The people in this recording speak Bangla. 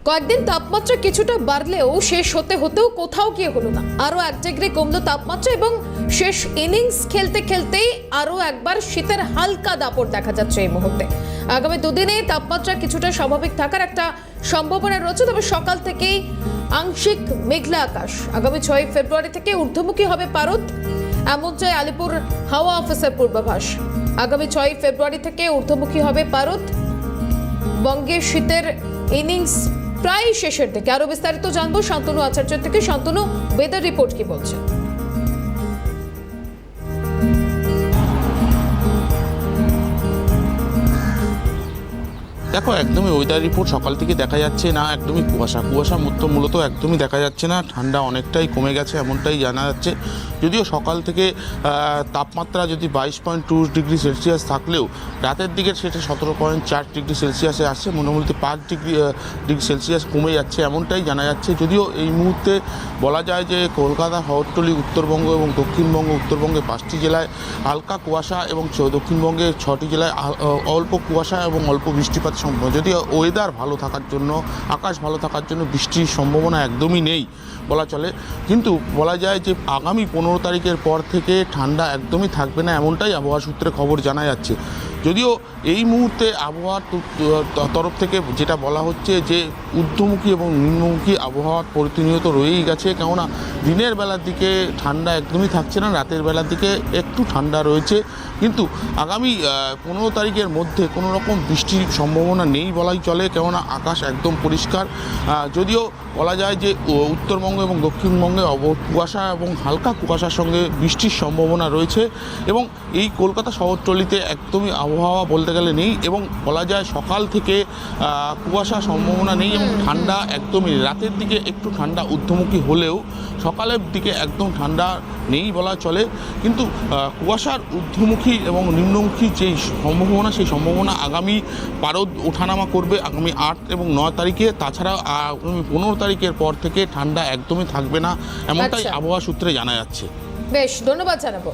কয়েকদিন তাপমাত্রা কিছুটা বাড়লেও শেষ হতেও কোথাও গিয়ে হলো না। আরো 1 ডিগ্রি কমলো তাপমাত্রা এবং শেষ ইনিংস খেলতে খেলতেই আরো একবার শীতের হালকা দাপট দেখা যাচ্ছে এই মুহূর্তে। আগামী দুদিনে তাপমাত্রা কিছুটা স্বাভাবিক থাকার একটা সম্ভাবনা রয়েছে, তবে সকাল থেকেই আংশিক মেঘলা আকাশ। আগামী 6 ফেব্রুয়ারি থেকে ঊর্ধ্বমুখী হবে পারদ, এমন চাই আলিপুর হাওয়া অফিসের পূর্বাভাস। আগামী 6 ফেব্রুয়ারি থেকে ঊর্ধ্বমুখী হবে পারদ। বঙ্গের শীতের ইনিংস প্রায় শেষের দিকে। আরো বিস্তারিত জানবো শান্তনু আচার্যের থেকে। শান্তনু, ওয়েদার রিপোর্ট কি বলছে? দেখো, একদমই ওয়েদার রিপোর্ট সকাল থেকে দেখা যাচ্ছে না, একদমই কুয়াশা মূলত একদমই দেখা যাচ্ছে না। ঠান্ডা অনেকটাই কমে গেছে এমনটাই জানা যাচ্ছে। যদিও সকাল থেকে তাপমাত্রা যদি 22.2 ডিগ্রি সেলসিয়াস থাকলেও রাতের দিকে সেটা 17.4 ডিগ্রি সেলসিয়াসে আসছে। মোটামুটি 5 ডিগ্রি সেলসিয়াস কমে যাচ্ছে এমনটাই জানা যাচ্ছে। যদিও এই মুহূর্তে বলা যায় যে কলকাতা, শহরতলি, উত্তরবঙ্গ এবং দক্ষিণবঙ্গ। উত্তরবঙ্গে 5টি জেলায় হালকা কুয়াশা এবং দক্ষিণবঙ্গে 6টি জেলায় অল্প কুয়াশা এবং অল্প বৃষ্টিপাত সম্ভব। যদিও ওয়েদার ভালো থাকার জন্য, আকাশ ভালো থাকার জন্য বৃষ্টির সম্ভাবনা একদমই নেই বলা চলে। কিন্তু বলা যায় যে আগামী 15 তারিখের পর থেকে ঠান্ডা একদমই থাকবে না, এমনটাই আবহাওয়া সূত্রে খবর জানা যাচ্ছে। যদিও এই মুহূর্তে আবহাওয়ার তরফ থেকে যেটা বলা হচ্ছে যে ঊর্ধ্বমুখী এবং নিম্নমুখী আবহাওয়া প্রতিনিয়ত রয়েই গেছে। কেননা দিনের বেলার দিকে ঠান্ডা একদমই থাকছে না, রাতের বেলার দিকে একটু ঠান্ডা রয়েছে। কিন্তু আগামী 15 তারিখের মধ্যে কোনো রকম বৃষ্টির সম্ভাবনা নেই বলাই চলে, কেননা আকাশ একদম পরিষ্কার। যদিও বলা যায় যে উত্তরবঙ্গ এবং দক্ষিণবঙ্গে কুয়াশা এবং হালকা কুয়াশার সঙ্গে বৃষ্টির সম্ভাবনা রয়েছে। এবং এই কলকাতা শহরতলিতে একদমই আবহাওয়া বলতে গেলে নেই, এবং বলা যায় সকাল থেকে কুয়াশার সম্ভাবনা নেই এবং ঠান্ডা একদমই। রাতের দিকে একটু ঠান্ডা ঊর্ধ্বমুখী হলেও সকালের দিকে একদম ঠান্ডা নেই বলা চলে। কিন্তু কুয়াশার ঊর্ধ্বমুখী এবং নিম্নমুখী যেই সম্ভাবনা, সেই সম্ভাবনা আগামী পারদ ওঠানামা করবে আগামী 8 এবং 9 তারিখে। তাছাড়া আগামী 15 তারিখের পর থেকে ঠান্ডা একদমই থাকবে না, এমনটাই আবহাওয়া সূত্রে জানা যাচ্ছে। বেশ, ধন্যবাদ জানাবো।